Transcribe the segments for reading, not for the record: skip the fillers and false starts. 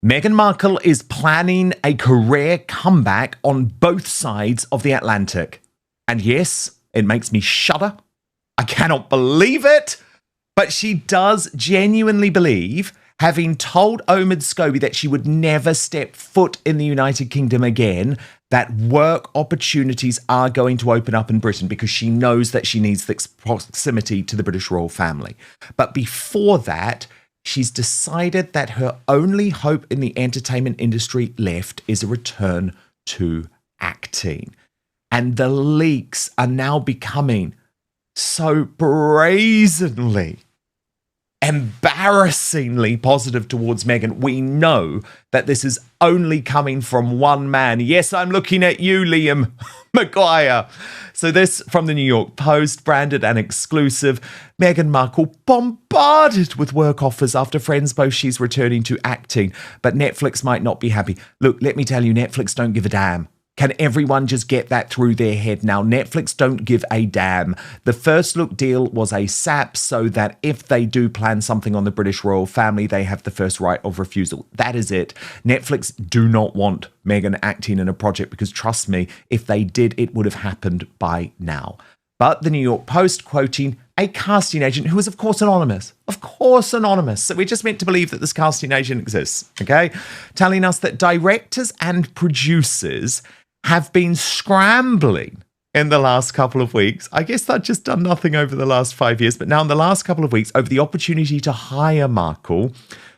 Meghan Markle is planning a career comeback on both sides of the Atlantic. And yes, it makes me shudder. I cannot believe it. But she does genuinely believe, having told Omid Scobie that she would never step foot in the United Kingdom again, that work opportunities are going to open up in Britain because she knows that she needs this proximity to the British royal family. But before that, she's decided that her only hope in the entertainment industry left is a return to acting. And the leaks are now becoming so brazenly, embarrassingly positive towards Meghan. We know that this is only coming from one man. Yes, I'm looking at you, Liam Maguire. So this from the New York Post, branded and exclusive. Meghan Markle bombarded with work offers after friends boast she's returning to acting, but Netflix might not be happy. Look, let me tell you, Netflix don't give a damn. Can everyone just get that through their head now? Netflix don't give a damn. The first look deal was a sap so that if they do plan something on the British royal family, they have the first right of refusal. That is it. Netflix do not want Meghan acting in a project because trust me, if they did, it would have happened by now. But the New York Post quoting a casting agent who is of course anonymous. Of course anonymous. So we're just meant to believe that this casting agent exists, okay? Telling us that directors and producers have been scrambling in the last couple of weeks. I guess they've just done nothing over the last 5 years, but now in the last couple of weeks, over the opportunity to hire Markle,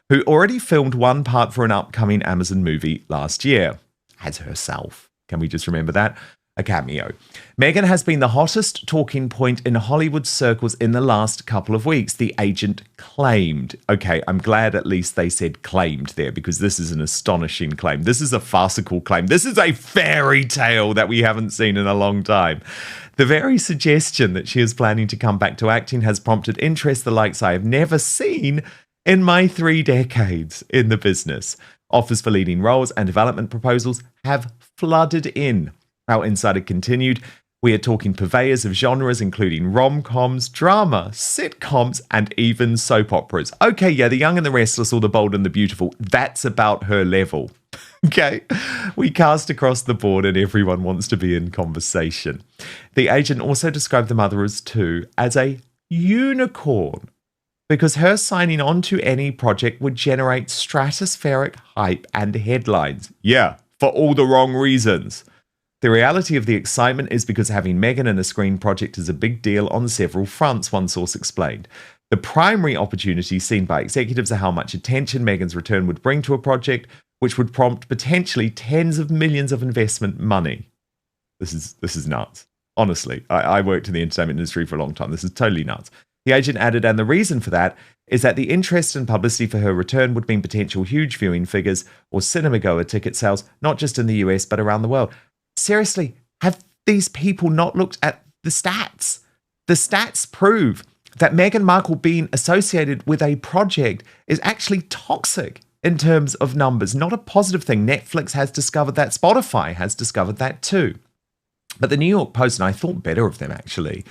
who already filmed one part for an upcoming Amazon movie last year, as herself. Can we just remember that? A cameo. Meghan has been the hottest talking point in Hollywood circles in the last couple of weeks, the agent claimed. Okay, I'm glad at least they said claimed there because this is an astonishing claim. This is a farcical claim. This is a fairy tale that we haven't seen in a long time. The very suggestion that she is planning to come back to acting has prompted interest the likes I have never seen in my 3 decades in the business. Offers for leading roles and development proposals have flooded in. Our insider continued, we are talking purveyors of genres including rom-coms, drama, sitcoms, and even soap operas. Okay, yeah, The Young and the Restless or The Bold and the Beautiful, that's about her level. Okay, we cast across the board and everyone wants to be in conversation. The agent also described the mother as a unicorn because her signing on to any project would generate stratospheric hype and headlines. Yeah, for all the wrong reasons. The reality of the excitement is because having Meghan in a screen project is a big deal on several fronts, one source explained. The primary opportunity seen by executives are how much attention Meghan's return would bring to a project, which would prompt potentially tens of millions of investment money. This is nuts. Honestly, I worked in the entertainment industry for a long time. This is totally nuts. The agent added, and the reason for that is that the interest and publicity for her return would mean potential huge viewing figures or cinema-goer ticket sales, not just in the US, but around the world. Seriously, have these people not looked at the stats? The stats prove that Meghan Markle being associated with a project is actually toxic in terms of numbers, not a positive thing. Netflix has discovered that. Spotify has discovered that too. But the New York Post, and I thought better of them actually,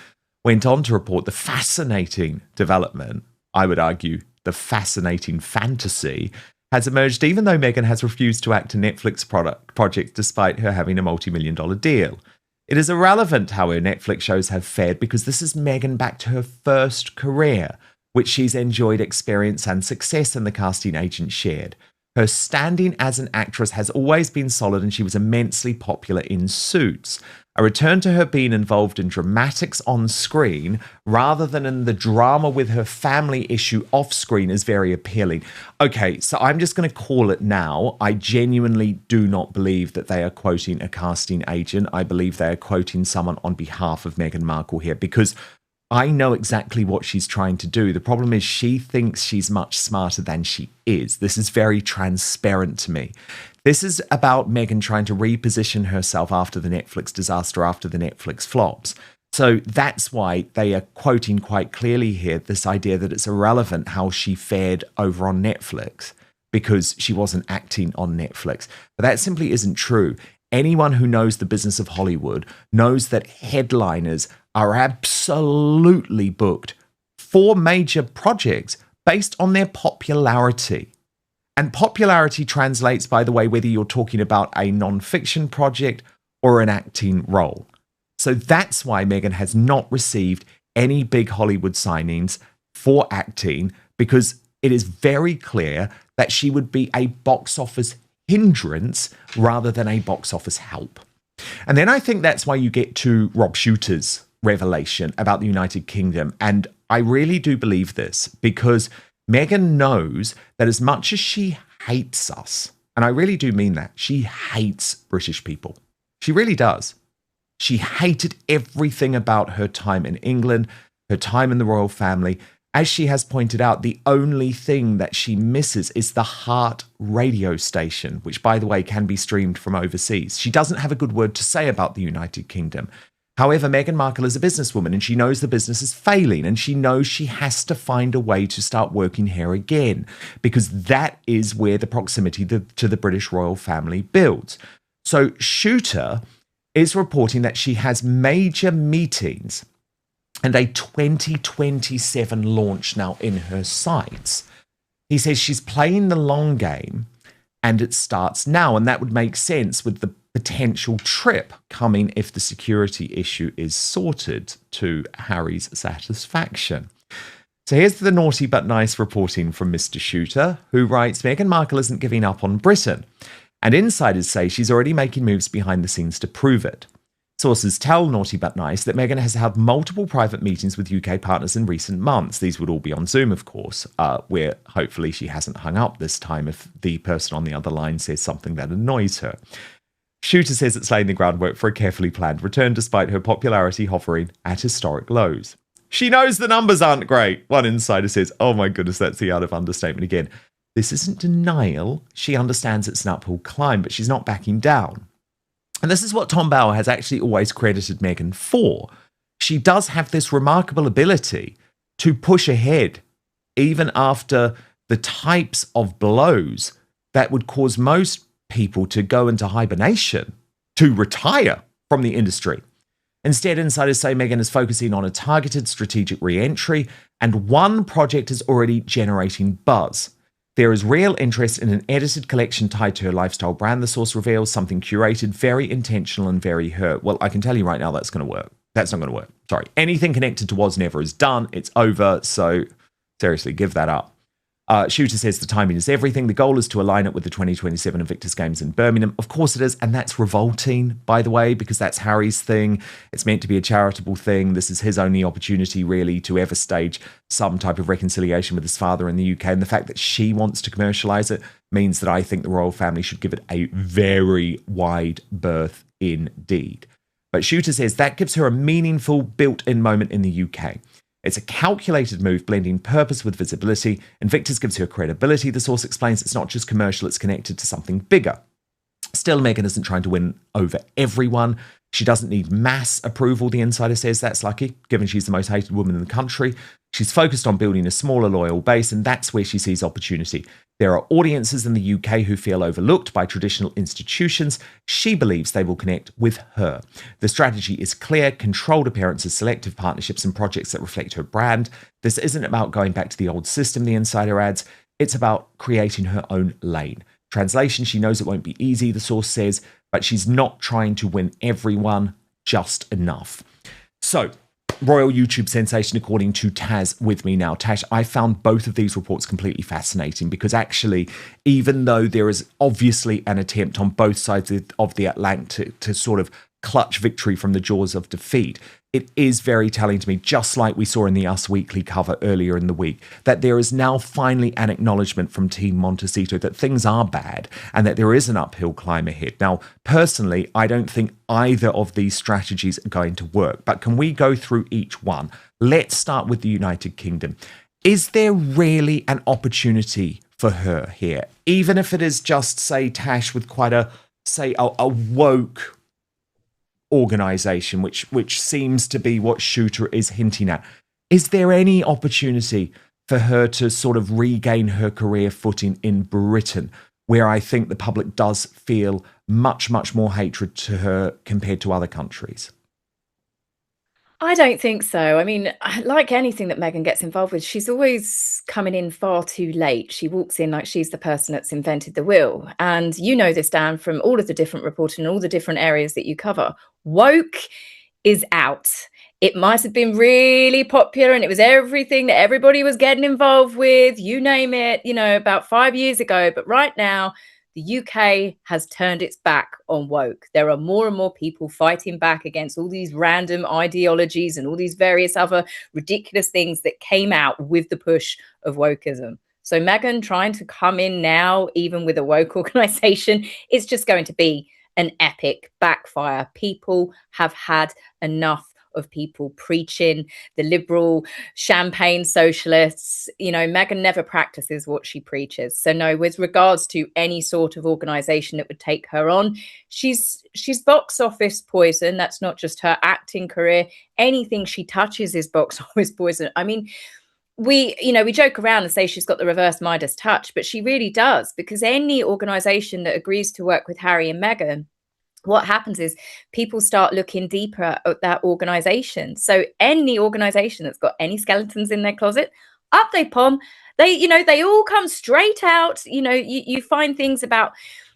went on to report the fascinating development, I would argue the fascinating fantasy, has emerged even though Meghan has refused to act a Netflix project despite her having a multi-million-dollar deal. It is irrelevant how her Netflix shows have fared because this is Meghan back to her first career, which she's enjoyed experience and success in, the casting agent shared. Her standing as an actress has always been solid and she was immensely popular in Suits. A return to her being involved in dramatics on screen rather than in the drama with her family issue off screen is very appealing. Okay, so I'm just going to call it now. I genuinely do not believe that they are quoting a casting agent. I believe they are quoting someone on behalf of Meghan Markle here because I know exactly what she's trying to do. The problem is she thinks she's much smarter than she is. This is very transparent to me. This is about Meghan trying to reposition herself after the Netflix disaster, after the Netflix flops. So that's why they are quoting quite clearly here this idea that it's irrelevant how she fared over on Netflix because she wasn't acting on Netflix. But that simply isn't true. Anyone who knows the business of Hollywood knows that headliners are absolutely booked for major projects based on their popularity. And popularity translates, by the way, whether you're talking about a non-fiction project or an acting role. So that's why Meghan has not received any big Hollywood signings for acting, because it is very clear that she would be a box office hindrance rather than a box office help. And then I think that's why you get to Rob Shuter's revelation about the United Kingdom. And I really do believe this, because Meghan knows that as much as she hates us, and I really do mean that, she hates British people. She really does. She hated everything about her time in England, her time in the royal family. As she has pointed out, the only thing that she misses is the Heart radio station, which, by the way, can be streamed from overseas. She doesn't have a good word to say about the United Kingdom. However, Meghan Markle is a businesswoman, and she knows the business is failing, and she knows she has to find a way to start working here again, because that is where the proximity to the British royal family builds. So Shuter is reporting that she has major meetings and a 2027 launch now in her sights. He says she's playing the long game and it starts now, and that would make sense with the potential trip coming if the security issue is sorted to Harry's satisfaction. So here's the naughty but nice reporting from Mr. Shuter, who writes, Meghan Markle isn't giving up on Britain, and insiders say she's already making moves behind the scenes to prove it. Sources tell Naughty But Nice that Meghan has held multiple private meetings with UK partners in recent months. These would all be on Zoom, of course, where hopefully she hasn't hung up this time if the person on the other line says something that annoys her. Shuter says it's laying the groundwork for a carefully planned return despite her popularity hovering at historic lows. She knows the numbers aren't great. One insider says, oh my goodness, that's the art of understatement again. This isn't denial. She understands it's an uphill climb, but she's not backing down. And this is what Tom Bauer has actually always credited Meghan for. She does have this remarkable ability to push ahead, even after the types of blows that would cause most people to go into hibernation, to retire from the industry. Instead, insiders say Meghan is focusing on a targeted strategic re-entry, and one project is already generating buzz. There is real interest in an edited collection tied to her lifestyle brand, the source reveals, something curated, very intentional and very her. Well, I can tell you right now that's going to work. That's not going to work. Sorry. Anything connected to Was Never is done. It's over. So seriously, give that up. Shuter says the timing is everything. The goal is to align it with the 2027 Invictus Games in Birmingham. Of course it is, and that's revolting, by the way, because that's Harry's thing. It's meant to be a charitable thing. This is his only opportunity, really, to ever stage some type of reconciliation with his father in the UK. And the fact that she wants to commercialise it means that I think the royal family should give it a very wide berth indeed. But Shuter says that gives her a meaningful built-in moment in the UK. It's a calculated move, blending purpose with visibility. Invictus gives her credibility. The source explains it's not just commercial, it's connected to something bigger. Still, Meghan isn't trying to win over everyone. She doesn't need mass approval, the insider says. That's lucky, given she's the most hated woman in the country. She's focused on building a smaller, loyal base, and that's where she sees opportunity. There are audiences in the UK who feel overlooked by traditional institutions. She believes they will connect with her. The strategy is clear: controlled appearances, selective partnerships, and projects that reflect her brand. This isn't about going back to the old system, the insider adds. It's about creating her own lane. Translation, she knows it won't be easy, the source says, but she's not trying to win everyone, just enough. So, royal YouTube sensation, according to Taz with me now. Tash, I found both of these reports completely fascinating because actually, even though there is obviously an attempt on both sides of the Atlantic to sort of clutch victory from the jaws of defeat, it is very telling to me, just like we saw in the Us Weekly cover earlier in the week, that there is now finally an acknowledgement from Team Montecito that things are bad and that there is an uphill climb ahead. Now, personally, I don't think either of these strategies are going to work, but can we go through each one? Let's start with the United Kingdom. Is there really an opportunity for her here? Even if it is just, say, Tash, with quite a woke organisation, which seems to be what Shuter is hinting at. Is there any opportunity for her to sort of regain her career footing in Britain, where I think the public does feel much, much more hatred to her compared to other countries? I don't think so. I mean, like anything that Meghan gets involved with, she's always coming in far too late. She walks in like she's the person that's invented the wheel. And you know this, Dan, from all of the different reporting and all the different areas that you cover. Woke is out. It might have been really popular and it was everything that everybody was getting involved with, you name it, about 5 years ago. But right now, the UK has turned its back on woke. There are more and more people fighting back against all these random ideologies and all these various other ridiculous things that came out with the push of wokeism. So Meghan trying to come in now, even with a woke organization, it's just going to be an epic backfire. People have had enough of people preaching the liberal champagne socialists. Meghan never practices what she preaches. So no, with regards to any sort of organization that would take her on, she's box office poison. That's not just her acting career. Anything she touches is box office poison. I mean, we joke around and say she's got the reverse Midas touch, but she really does, because any organization that agrees to work with Harry and Meghan, what happens is people start looking deeper at that organization. So any organization that's got any skeletons in their closet, up they pom. They all come straight out. You find things about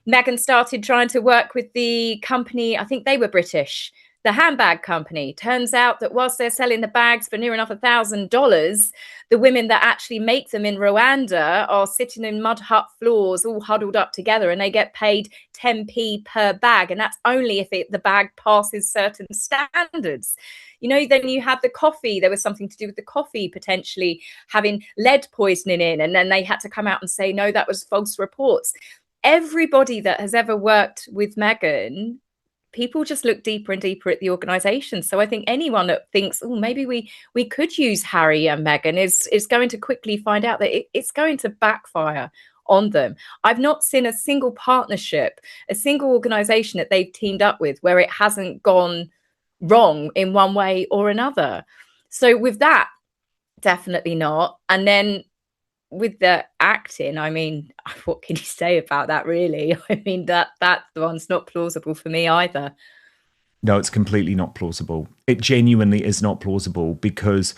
Meghan started trying to work with the company, I think they were British, the handbag company. Turns out that whilst they're selling the bags for near enough $1,000, the women that actually make them in Rwanda are sitting in mud hut floors, all huddled up together, and they get paid 10p per bag. And that's only if the bag passes certain standards. Then you have the coffee. There was something to do with the coffee potentially having lead poisoning in. And then they had to come out and say, no, that was false reports. Everybody that has ever worked with Meghan, people just look deeper and deeper at the organization. So I think anyone that thinks, oh, maybe we could use Harry and Meghan is going to quickly find out that it's going to backfire on them. I've not seen a single partnership, a single organization that they've teamed up with where it hasn't gone wrong in one way or another. So with that, definitely not. And then with the acting, I mean, what can you say about that, really? I mean, that one's not plausible for me either. No, it's completely not plausible. It genuinely is not plausible, because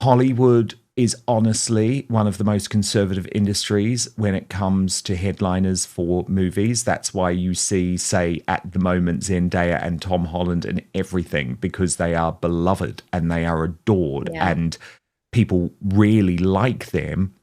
Hollywood is honestly one of the most conservative industries when it comes to headliners for movies. That's why you see, say, at the moment, Zendaya and Tom Holland and everything, because they are beloved and they are adored, and people really like them.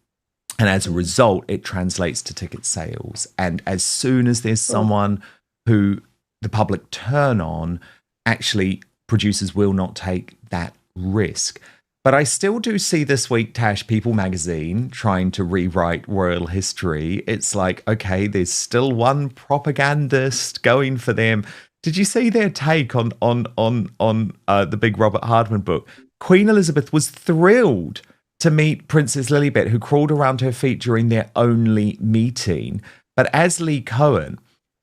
And as a result, it translates to ticket sales. And as soon as there's someone who the public turn on, actually producers will not take that risk. But I still do see this week, Tash, People magazine trying to rewrite royal history. It's like, okay, there's still one propagandist going for them. Did you see their take on the big Robert Hardman book? Queen Elizabeth was thrilled to meet Princess Lilibet, who crawled around her feet during their only meeting. But as Lee Cohen,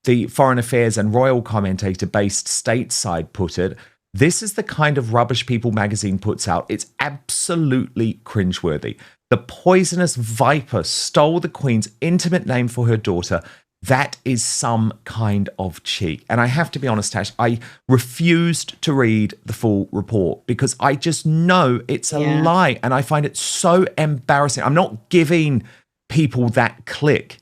the foreign affairs and royal commentator based stateside, put it, this is the kind of rubbish People magazine puts out. It's absolutely cringeworthy. The poisonous viper stole the Queen's intimate name for her daughter. That is some kind of cheek. And I have to be honest, Tash, I refused to read the full report because I just know it's a lie. And I find it so embarrassing. I'm not giving people that click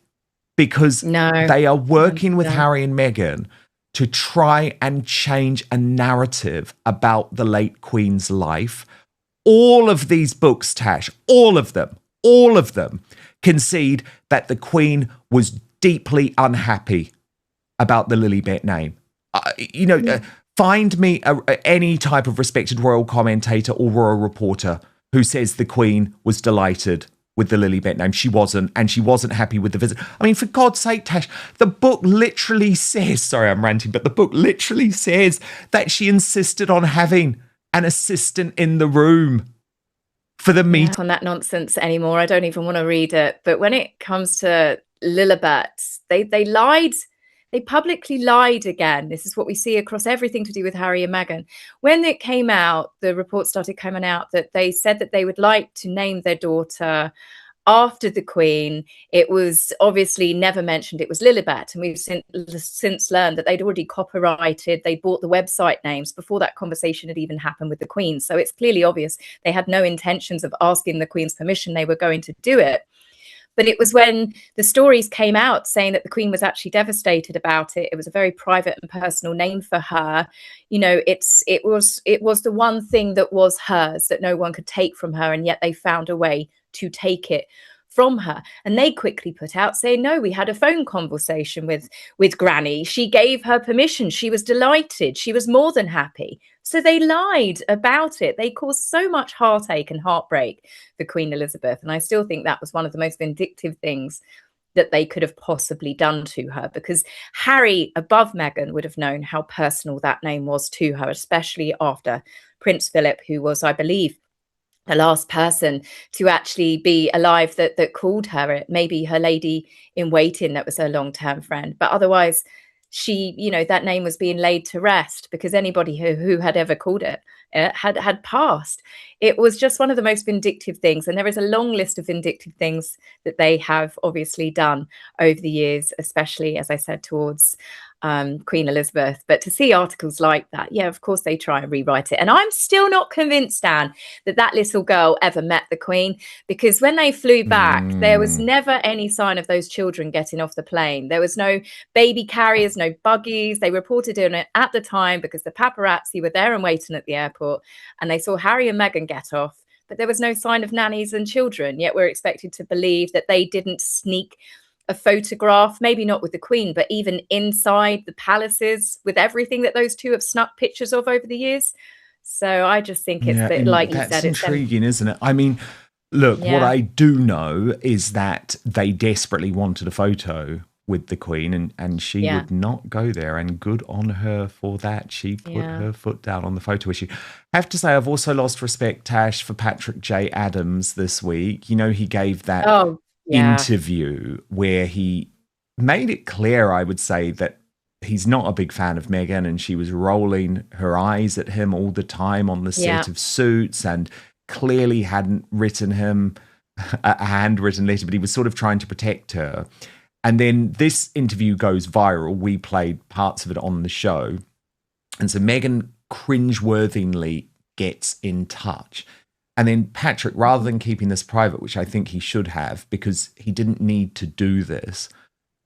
because they are working with Harry and Meghan to try and change a narrative about the late Queen's life. All of these books, Tash, all of them concede that the Queen was deeply unhappy about the Lilibet name. Find me any type of respected royal commentator or royal reporter who says the Queen was delighted with the Lilibet name. She wasn't, and she wasn't happy with the visit. I mean, for God's sake, Tash, the book literally says, sorry, I'm ranting, but the book literally says that she insisted on having an assistant in the room for the meeting. On that nonsense anymore. I don't even want to read it. But when it comes to Lilibet, they lied. They publicly lied again. This is what we see across everything to do with Harry and Meghan. When it came out, the report started coming out that they said that they would like to name their daughter after the Queen, it was obviously never mentioned it was Lilibet. And we've since learned that they'd already copyrighted, they bought the website names before that conversation had even happened with the Queen. So it's clearly obvious they had no intentions of asking the Queen's permission. They were going to do it. But it was when the stories came out saying that the Queen was actually devastated about it. It was a very private and personal name for her. You know, it was the one thing that was hers that no one could take from her, and yet they found a way to take it from her. And they quickly put out saying, no, we had a phone conversation with Granny. She gave her permission. She was delighted. She was more than happy. So they lied about it. They caused so much heartache and heartbreak for Queen Elizabeth. And I still think that was one of the most vindictive things that they could have possibly done to her, because Harry, above Meghan, would have known how personal that name was to her, especially after Prince Philip, who was, I believe, the last person to actually be alive that called her it. Maybe her lady in waiting that was her long-term friend, but otherwise she, you know, that name was being laid to rest, because anybody who had ever called it had passed. It was just one of the most vindictive things, and there is a long list of vindictive things that they have obviously done over the years, especially, as I said, towards Queen Elizabeth. But to see articles like that, yeah, of course they try and rewrite it. And I'm still not convinced, Dan, that little girl ever met the Queen, because when they flew back, there was never any sign of those children getting off the plane. There was no baby carriers, no buggies. They reported on it at the time because the paparazzi were there and waiting at the airport, and they saw Harry and Meghan get off, but there was no sign of nannies and children. Yet we're expected to believe that they didn't sneak a photograph, maybe not with the Queen, but even inside the palaces with everything that those two have snuck pictures of over the years. So I just think it's like you said, that's intriguing, isn't it? I mean, look, what I do know is that they desperately wanted a photo with the Queen, and she would not go there, and good on her for that. She put her foot down on the photo issue. I have to say, I've also lost respect, Tash, for Patrick J. Adams this week. You know, he gave that interview where he made it clear, I would say, that he's not a big fan of Meghan, and she was rolling her eyes at him all the time on the set of Suits, and clearly hadn't written him a handwritten letter, but he was sort of trying to protect her. And then this interview goes viral. We played parts of it on the show. And so Meghan cringeworthily gets in touch. And then Patrick, rather than keeping this private, which I think he should have, because he didn't need to do this,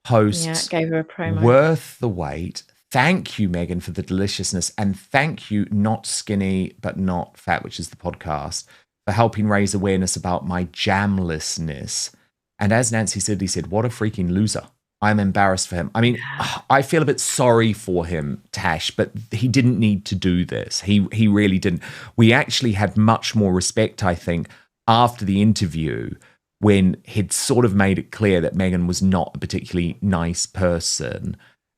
posts, gave her a promo. Worth the wait. Thank you, Meghan, for the deliciousness. And thank you, Not Skinny But Not Fat, which is the podcast, for helping raise awareness about my jamlessness. And as Nancy said, he said, what a freaking loser. I'm embarrassed for him. I mean, I feel a bit sorry for him, Tash, but he didn't need to do this. He really didn't. We actually had much more respect, I think, after the interview, when he'd sort of made it clear that Meghan was not a particularly nice person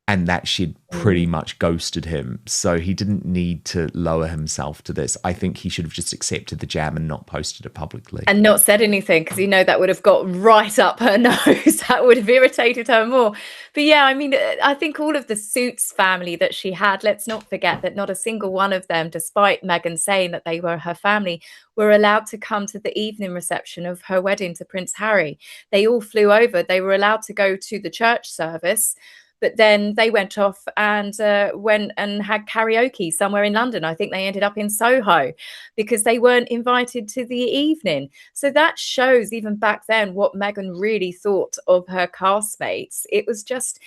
and that she'd pretty much ghosted him. So he didn't need to lower himself to this. I think he should have just accepted the jam and not posted it publicly. And not said anything, because you know that would have got right up her nose. That would have irritated her more. But yeah, I mean, I think all of the Suits family that she had, let's not forget that not a single one of them, despite Meghan saying that they were her family, were allowed to come to the evening reception of her wedding to Prince Harry. They all flew over. They were allowed to go to the church service, but then they went off and went and had karaoke somewhere in London. I think they ended up in Soho because they weren't invited to the evening. So that shows, even back then, what Meghan really thought of her castmates. It was just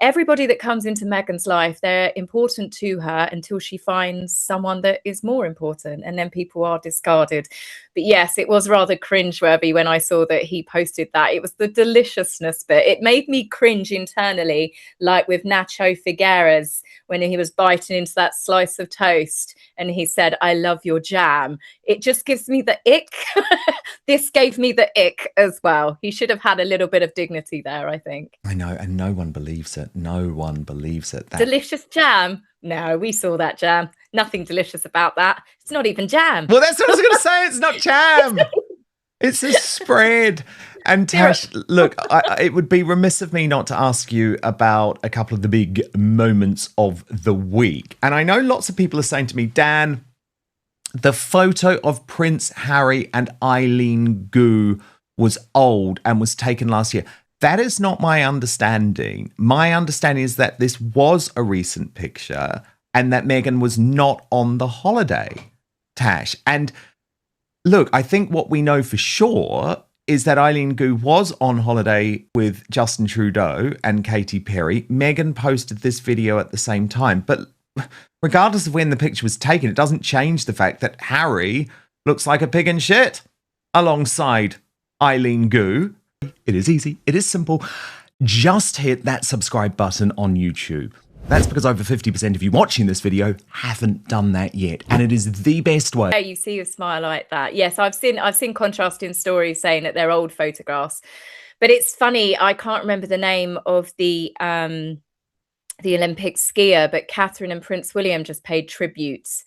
everybody that comes into Meghan's life, they're important to her until she finds someone that is more important, and then people are discarded. But yes, it was rather cringeworthy when I saw that he posted that. It was the deliciousness bit. It made me cringe internally, like with Nacho Figueres when he was biting into that slice of toast and he said, "I love your jam." It just gives me the ick. This gave me the ick as well. He should have had a little bit of dignity there, I think. I know, and no one believes it. No one believes it. Delicious jam? No, we saw that jam. Nothing delicious about that. It's not even jam. Well, that's what I was going to say. It's not jam. It's a spread. And Tash, look, it would be remiss of me not to ask you about a couple of the big moments of the week. And I know lots of people are saying to me, Dan, the photo of Prince Harry and Eileen Gu was old and was taken last year. That is not my understanding. My understanding is that this was a recent picture and that Meghan was not on the holiday, Tash. And look, I think what we know for sure is that Eileen Gu was on holiday with Justin Trudeau and Katy Perry. Meghan posted this video at the same time. But regardless of when the picture was taken, it doesn't change the fact that Harry looks like a pig in shit alongside Eileen Gu. It is easy. It is simple. Just hit that subscribe button on YouTube. That's because over 50% of you watching this video haven't done that yet. And it is the best way. You see a smile like that. Yes, I've seen contrasting stories saying that they're old photographs. But it's funny, I can't remember the name of the Olympic skier, but Catherine and Prince William just paid tributes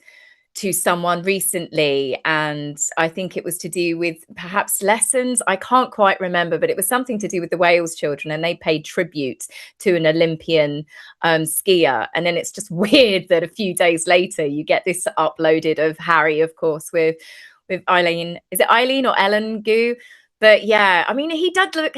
to someone recently, and I think it was to do with perhaps lessons. I can't quite remember, but it was something to do with the Wales children, and they paid tribute to an Olympian skier. And then it's just weird that a few days later you get this uploaded of Harry, of course, with Eileen. Is it Eileen or Ellen Gu? But yeah, I mean, he did look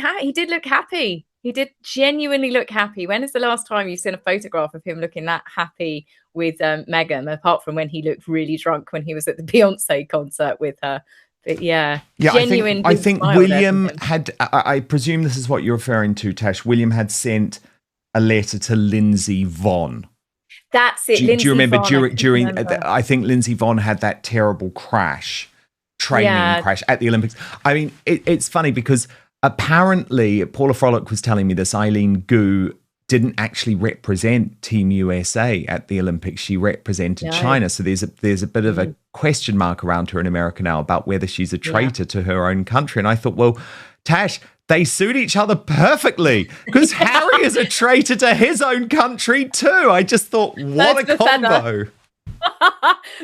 happy. He did genuinely look happy. When is the last time you've seen a photograph of him looking that happy with Meghan, apart from when he looked really drunk when he was at the Beyonce concert with her? But yeah, genuine. I think William had, I presume this is what you're referring to, Tash. William had sent a letter to Lindsay Vonn. That's it. Do you remember during I think Lindsay Vonn had that terrible training crash at the Olympics. I mean, it's funny because apparently, Paula Frolick was telling me this, Eileen Gu didn't actually represent Team USA at the Olympics. She represented China. So there's a bit of a question mark around her in America now about whether she's a traitor to her own country. And I thought, well, Tash, they suit each other perfectly because Harry is a traitor to his own country too. I just thought, what a combo.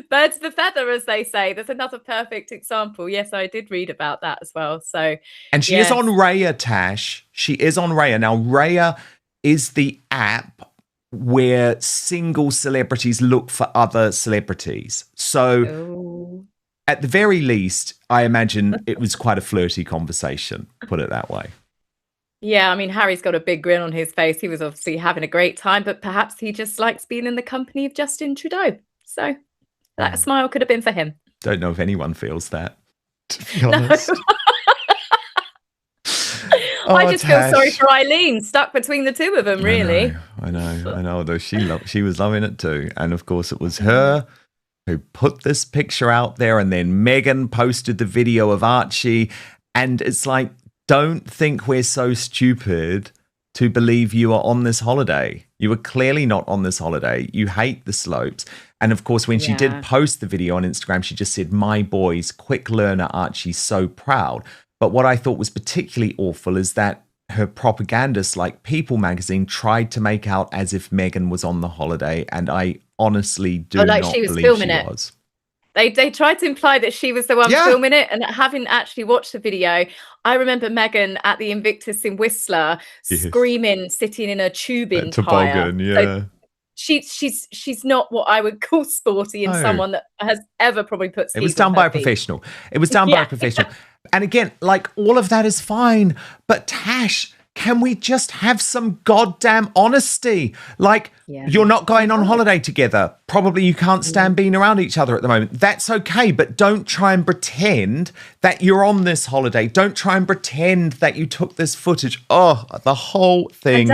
Birds of a feather, as they say. That's another perfect example. Yes, I did read about that as well. So, and she is on Raya, Tash. She is on Raya. Now, Raya is the app where single celebrities look for other celebrities. So, at the very least, I imagine it was quite a flirty conversation, put it that way. Yeah, I mean, Harry's got a big grin on his face. He was obviously having a great time, but perhaps he just likes being in the company of Justin Trudeau. So that smile could have been for him. Don't know if anyone feels that, to be honest. I just feel sorry for Eileen, stuck between the two of them, really. I know. Although she was loving it too. And of course, it was her who put this picture out there, and then Meghan posted the video of Archie. And it's like, don't think we're so stupid to believe you are on this holiday. You are clearly not on this holiday. You hate the slopes. And of course, when she did post the video on Instagram, she just said, "My boys, quick learner Archie's so proud." But what I thought was particularly awful is that her propagandists like People magazine tried to make out as if Meghan was on the holiday. And I honestly do not believe she was. They tried to imply that she was the one filming it, and having actually watched the video, I remember Meghan at the Invictus in Whistler screaming, sitting in a tubing toboggan. So she's not what I would call sporty, and someone that has ever probably put. It was done by a professional. It was done by a professional. And again, like, all of that is fine, but Tash, can we just have some goddamn honesty? Like, you're not going on holiday together. Probably you can't stand being around each other at the moment. That's okay, but don't try and pretend that you're on this holiday. Don't try and pretend that you took this footage. Oh, the whole thing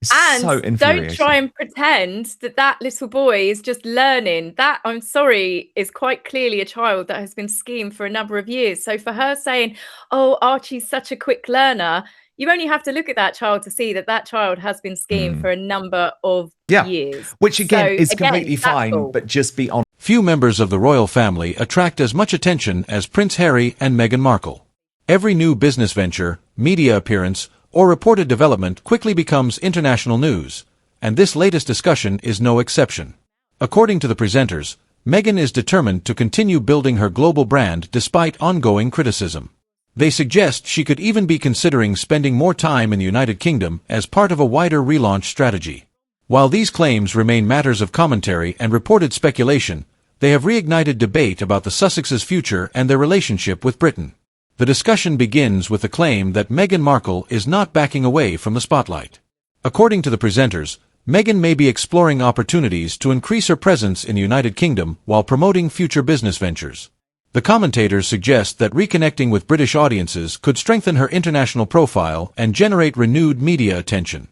is so infuriating. Don't try and pretend that little boy is just learning. That, I'm sorry, is quite clearly a child that has been skiing for a number of years. So for her saying, "Oh, Archie's such a quick learner," you only have to look at that child to see that child has been skiing for a number of years. Which again is completely fine, but just be honest. Few members of the royal family attract as much attention as Prince Harry and Meghan Markle. Every new business venture, media appearance, or reported development quickly becomes international news, and this latest discussion is no exception. According to the presenters, Meghan is determined to continue building her global brand despite ongoing criticism. They suggest she could even be considering spending more time in the United Kingdom as part of a wider relaunch strategy. While these claims remain matters of commentary and reported speculation, they have reignited debate about the Sussexes' future and their relationship with Britain. The discussion begins with the claim that Meghan Markle is not backing away from the spotlight. According to the presenters, Meghan may be exploring opportunities to increase her presence in the United Kingdom while promoting future business ventures. The commentators suggest that reconnecting with British audiences could strengthen her international profile and generate renewed media attention.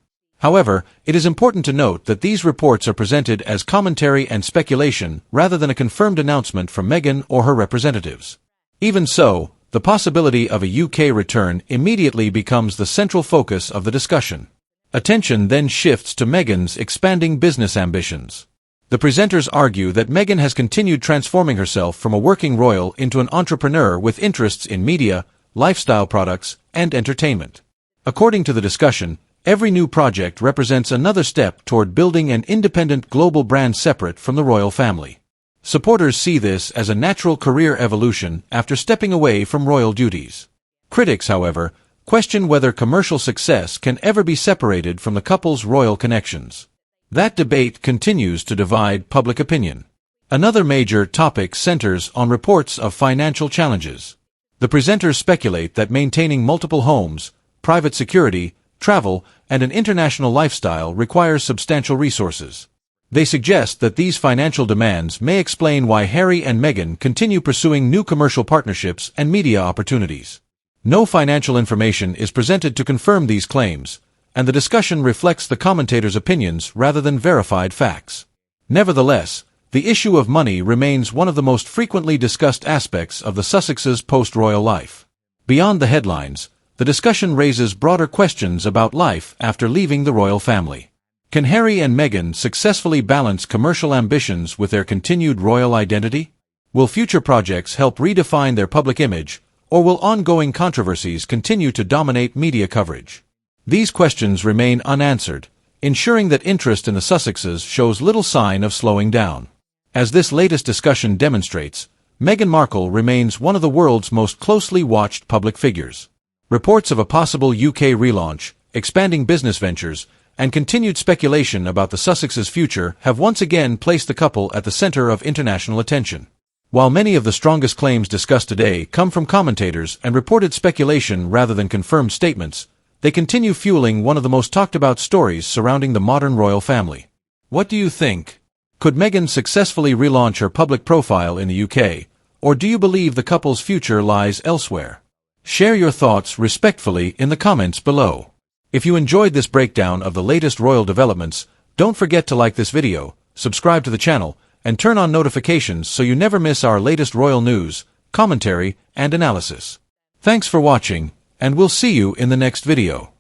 However, it is important to note that these reports are presented as commentary and speculation rather than a confirmed announcement from Meghan or her representatives. Even so, the possibility of a UK return immediately becomes the central focus of the discussion. Attention then shifts to Meghan's expanding business ambitions. The presenters argue that Meghan has continued transforming herself from a working royal into an entrepreneur with interests in media, lifestyle products, and entertainment. According to the discussion, every new project represents another step toward building an independent global brand separate from the royal family. Supporters see this as a natural career evolution after stepping away from royal duties. Critics, however, question whether commercial success can ever be separated from the couple's royal connections. That debate continues to divide public opinion. Another major topic centers on reports of financial challenges. The presenters speculate that maintaining multiple homes, private security, travel, and an international lifestyle requires substantial resources. They suggest that these financial demands may explain why Harry and Meghan continue pursuing new commercial partnerships and media opportunities. No financial information is presented to confirm these claims, and the discussion reflects the commentators' opinions rather than verified facts. Nevertheless, the issue of money remains one of the most frequently discussed aspects of the Sussexes' post-royal life. Beyond the headlines, the discussion raises broader questions about life after leaving the royal family. Can Harry and Meghan successfully balance commercial ambitions with their continued royal identity? Will future projects help redefine their public image, or will ongoing controversies continue to dominate media coverage? These questions remain unanswered, ensuring that interest in the Sussexes shows little sign of slowing down. As this latest discussion demonstrates, Meghan Markle remains one of the world's most closely watched public figures. Reports of a possible UK relaunch, expanding business ventures, and continued speculation about the Sussexes' future have once again placed the couple at the center of international attention. While many of the strongest claims discussed today come from commentators and reported speculation rather than confirmed statements, they continue fueling one of the most talked about stories surrounding the modern royal family. What do you think? Could Meghan successfully relaunch her public profile in the UK, or do you believe the couple's future lies elsewhere? Share your thoughts respectfully in the comments below. If you enjoyed this breakdown of the latest royal developments, don't forget to like this video, subscribe to the channel, and turn on notifications so you never miss our latest royal news, commentary, and analysis. Thanks for watching, and we'll see you in the next video.